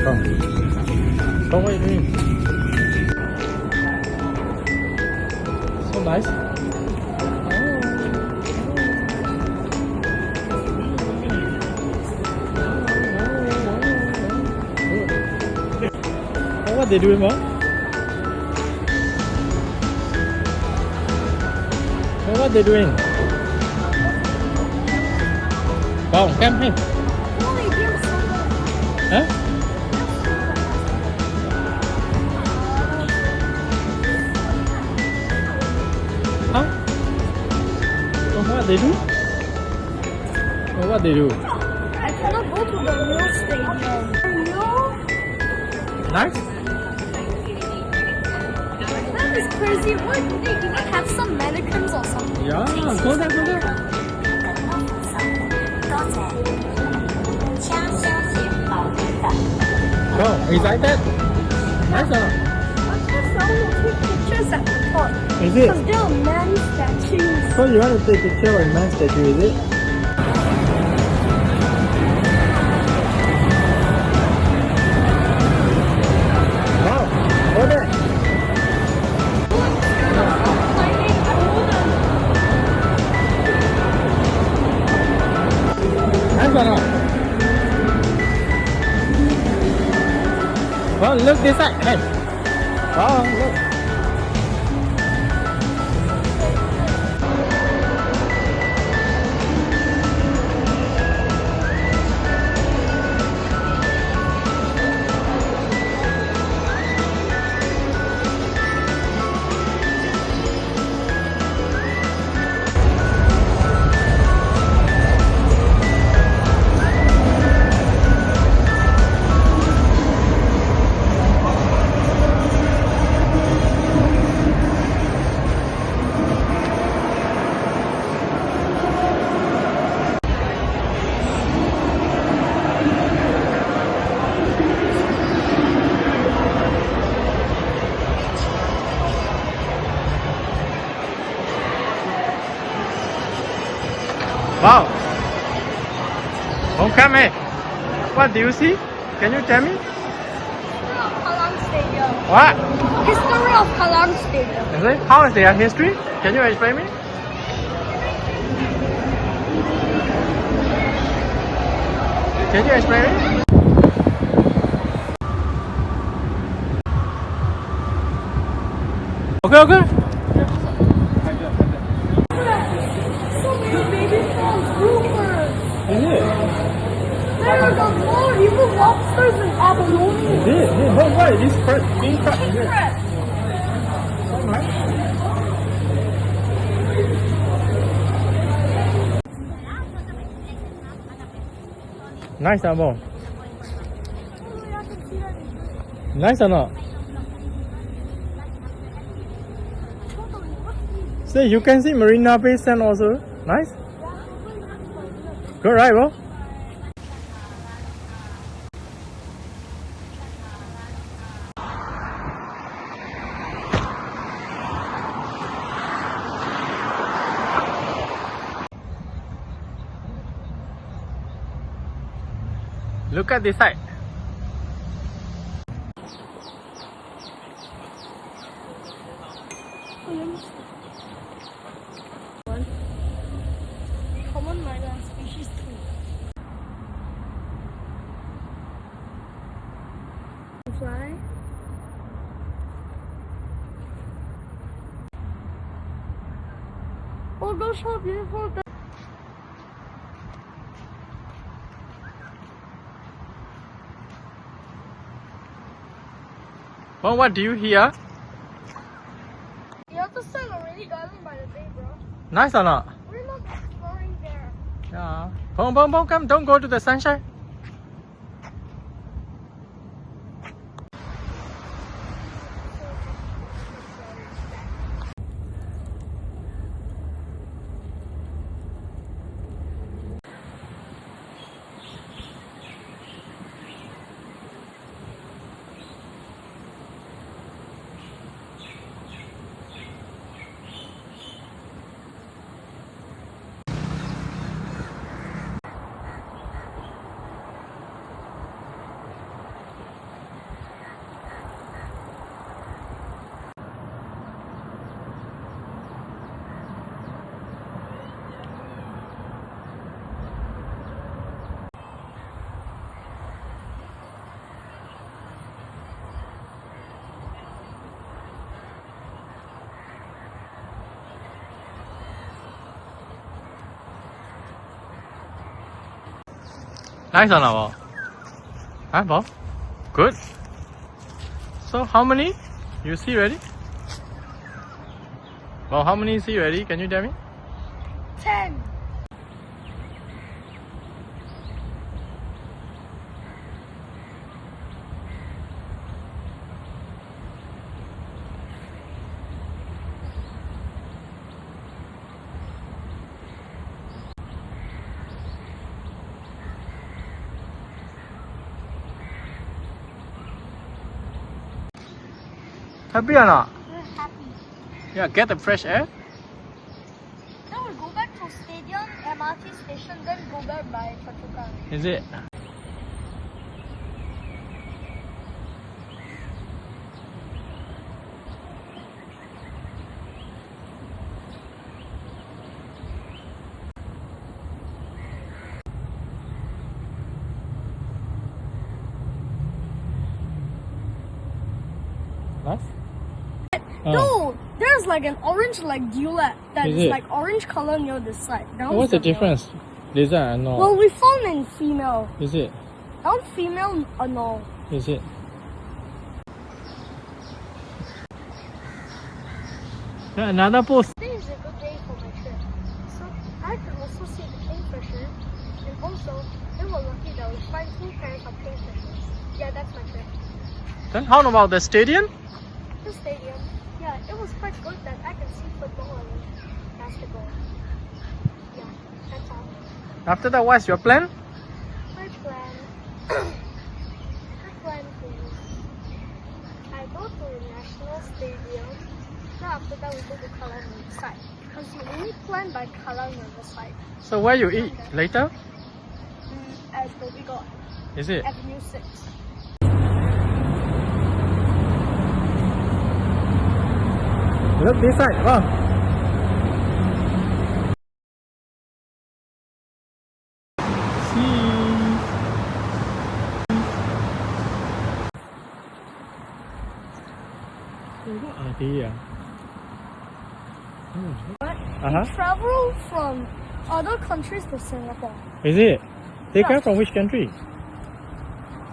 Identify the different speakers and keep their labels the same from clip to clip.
Speaker 1: Come. Come, what are you doing? So nice. Oh, what they doing, Mom? Oh, what they doing? Wow, come here. Huh? Huh? Oh, what they do? Oh, what they do?
Speaker 2: I cannot go to the real stadium.
Speaker 1: Nice?
Speaker 2: That is crazy. What? They even have some mannequins or something.
Speaker 1: Yeah, go there, go there. Oh, excited? Nice or not?
Speaker 2: I want to take pictures at the top.
Speaker 1: Is it?
Speaker 2: Because there are man statues.
Speaker 1: So you want to take a picture with man statue, is it? Wow, over there. Nice or not? Oh, look this side. Hey. Oh, look. Wow. Homecoming. What do you see? Can you tell me?
Speaker 2: History of Kallang Stadium.
Speaker 1: What?
Speaker 2: History of Kallang Stadium.
Speaker 1: Is it? How is their history? Can you explain me? Can you explain me? Okay, okay.
Speaker 2: So many baby prawns, groupers.
Speaker 1: Is it?
Speaker 2: There are the more even lobsters and abalone.
Speaker 1: Is it? What? What is this first king crab? Is it?
Speaker 2: Crab.
Speaker 1: Alright. Nice, Amo. Nice or not? Say you can see Marina Bay Sand also. Nice. Good, right, bro? Look at this side.
Speaker 2: Common myland species 2. Fly. Oh, those are beautiful.
Speaker 1: Well, what do you hear?
Speaker 2: You have to stand already garden by the bay, bro.
Speaker 1: Nice or not?
Speaker 2: We're not exploring there.
Speaker 1: Yeah. Boom, boom, boom, come. Don't go to the sunshine. Nice or not, Bob? Huh, Bob? Good. So how many you see ready? Well, how many you see ready? Can you tell me?
Speaker 2: 10.
Speaker 1: Happy or not?
Speaker 2: We're happy.
Speaker 1: Yeah, get the fresh air.
Speaker 2: Then we'll go back to stadium, MRT station, then go back by Choa.
Speaker 1: Is it? Nice?
Speaker 2: No, there's like an orange like dewlap that
Speaker 1: Is
Speaker 2: is
Speaker 1: it?
Speaker 2: like orange color near the side. That
Speaker 1: What's
Speaker 2: one's
Speaker 1: the
Speaker 2: male.
Speaker 1: difference? Lizard and no.
Speaker 2: Well, we found in female.
Speaker 1: Is it?
Speaker 2: That one's female or no?
Speaker 1: Is it? Yeah, another post.
Speaker 2: Today is a good day for my trip. So I could also see the kingfisher, and also we were lucky that we find 2 pairs of kingfishers. Yeah, that's my trip.
Speaker 1: Then how about the stadium?
Speaker 2: The stadium, yeah, it was quite good that I can see football and basketball. Yeah, that's all.
Speaker 1: After that, what's your plan?
Speaker 2: My plan, I go to the National Stadium. Then after that, we go to Kallang Riverside. Because you only plan by Kallang Riverside.
Speaker 1: So where you eat later?
Speaker 2: At the we got
Speaker 1: Is it?
Speaker 2: Avenue 6.
Speaker 1: Look this side. Wow. See. What are they?
Speaker 2: But
Speaker 1: Uh-huh.
Speaker 2: we travel from other countries to Singapore.
Speaker 1: Is it? They
Speaker 2: Yeah.
Speaker 1: come from which country?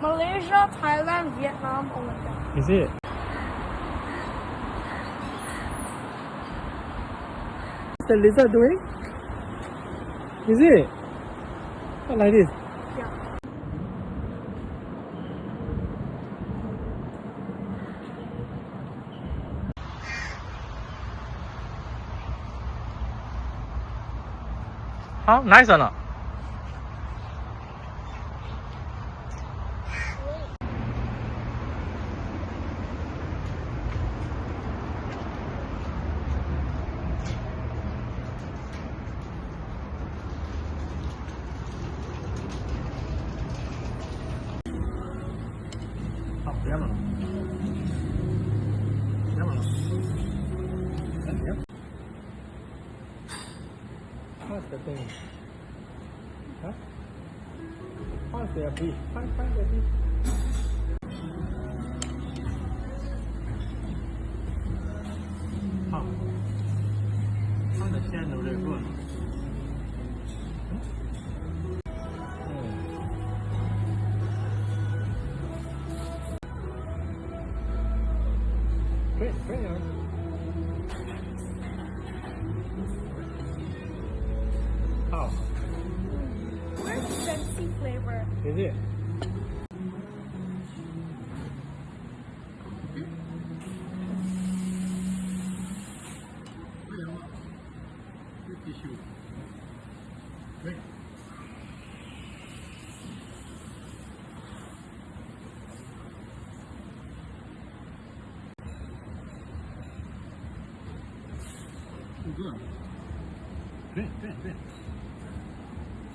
Speaker 2: Malaysia, Thailand, Vietnam, all like that.
Speaker 1: Is it? What's the lizard doing? Is it? Not like this.
Speaker 2: Yeah.
Speaker 1: How? Nice or not? What's the thing? Huh? What's their beef? Find the beef. How? Find the channel there, go on. Great. How?
Speaker 2: Very fancy flavor.
Speaker 1: Is it? Tissue. Great. Good. Great.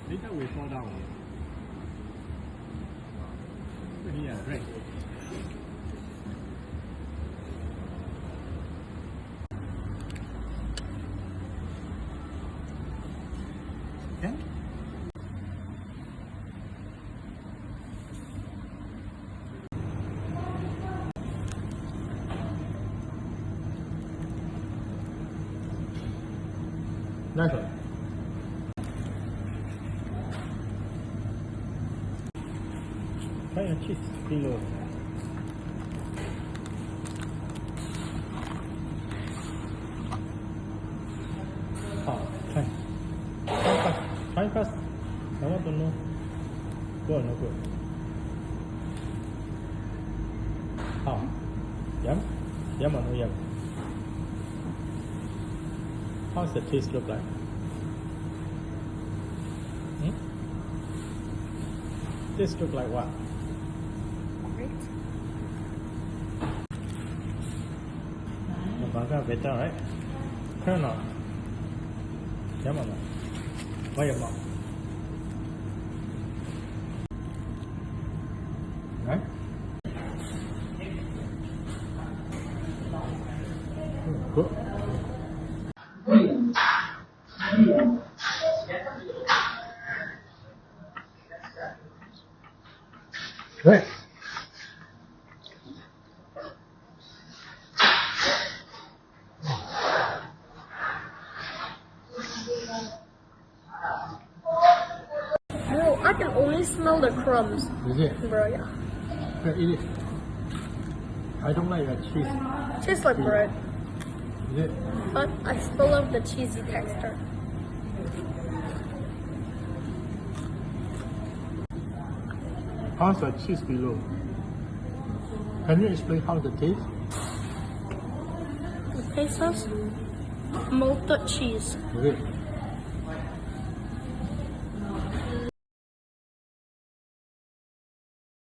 Speaker 1: Later we fall down. Yeah, great. Okay. Nice one. Try the cheese below. Try. Try fast. Try fast. I want to know. Good or no good? How? Yum? Yum or no yum? How's the taste look like? Taste look like what?
Speaker 2: Great.
Speaker 1: The burger better, right? Turn on. Yum or no? Why your mouth? Right? Good. Right.
Speaker 2: Bro, I can only smell the crumbs.
Speaker 1: Is it?
Speaker 2: Bro, yeah.
Speaker 1: Okay, eat it. I don't like the cheese.
Speaker 2: Tastes like bread,
Speaker 1: Is it?
Speaker 2: but I still love the cheesy texture.
Speaker 1: How's the cheese below? Can you explain how the taste?
Speaker 2: The taste is melted cheese.
Speaker 1: Is it?